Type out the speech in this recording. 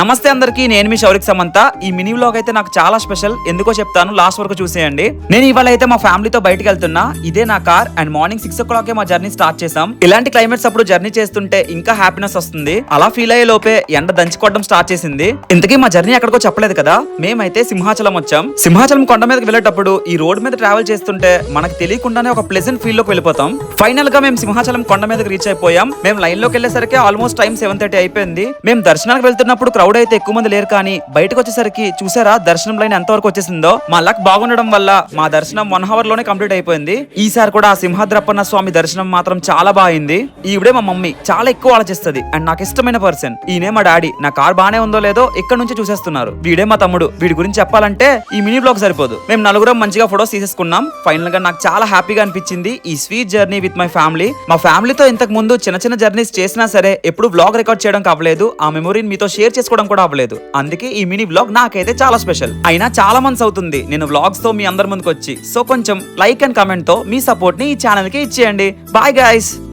నమస్తే అందరికి, నేను మీ శౌరిక్ సమంత. ఈ మినీ వ్లాగ్ అయితే నాకు చాలా స్పెషల్. ఎందుకో చెప్తాను, లాస్ట్ వరకు చూసేయండి. నేను ఇవాళ అయితే మా ఫ్యామిలీతో బయటకు వెళ్తున్నా. ఇదే నా కార్ అండ్ మార్నింగ్ 6 o'clock మా జర్నీ స్టార్ట్ చేసాం. ఇలాంటి క్లైమేట్స్ అప్పుడు జర్నీ చేస్తుంటే ఇంకా హ్యాపీనెస్ వస్తుంది. అలా ఫీల్ అయ్యే లోపే ఎండ దంచుకోవడం స్టార్ట్ చేసింది. ఇంతకీ మా జర్నీ ఎక్కడికో చెప్పలేదు కదా. మేమైతే సింహాచలం వచ్చాం. సింహాచలం కొండ మీదకి వెళ్ళేటప్పుడు ఈ రోడ్ మీద ట్రావెల్ చేస్తుంటే మనకు తెలియకుండానే ఒక ప్లెజెంట్ ఫీల్ లోకి వెళ్ళిపోతాం. ఫైనల్ గా మేము సింహాచలం కొండ మీదకి రీచ్ అయిపోయాం. మేము లైన్ లోకి వెళ్ళేసరికి ఆల్మోస్ట్ టైం 7:30 అయిపోయింది. మేము దర్శనానికి వెళ్తున్నప్పుడు క్రౌడ్ అయితే ఎక్కువ మంది లేరు, కానీ బయటకు వచ్చేసరికి చూసారా దర్శనం లైన్ ఎంత వరకు వచ్చేసిందో. మా లక్ బాగుండడం వల్ల మా దర్శనం 1 hour లోనే కంప్లీట్ అయిపోయింది. ఈసారి కూడా ఆ సింహాద్రప్పన్న స్వామి దర్శనం మాత్రం చాలా బాగుంది. ఈవిడే మా మమ్మీ, చాలా ఎక్కువ ఆలోచిస్తుంది అండ్ నాకు ఇష్టమైన పర్సన్. ఈయనే మా డాడీ. నా కార్ బానే ఉందో లేదో ఇక్కడ నుంచి చూసేస్తున్నారు. వీడే మా తమ్ముడు. వీడి గురించి చెప్పాలంటే ఈ మినీ బ్లాగ్ సరిపోదు. మేము నలుగురం మంచిగా ఫొటోస్ తీసేసుకున్నాం. ఫైనల్ గా నాకు చాలా హ్యాపీగా అనిపించింది ఈ sweet journey with my family. మా ఫ్యామిలీతో ఇంతకు ముందు చిన్న చిన్న జర్నీస్ చేసినా సరే ఎప్పుడు బ్లాగ్ రికార్డ్ చేయడం కావలేదు. ఆ మెమొరీని మీతో షేర్ చేసుకోవడం కూడా అవ్వలేదు. అందుకే ఈ మినీ వ్లాగ్ నాకైతే చాలా స్పెషల్. అయినా చాలా మంత్స్ అవుతుంది నేను వ్లాగ్స్ తో మీ అందరి ముందుకు వచ్చి. సో కొంచెం లైక్ అండ్ కామెంట్ తో మీ సపోర్ట్ ని ఈ ఛానల్ కి ఇచ్చేయండి. Bye guys.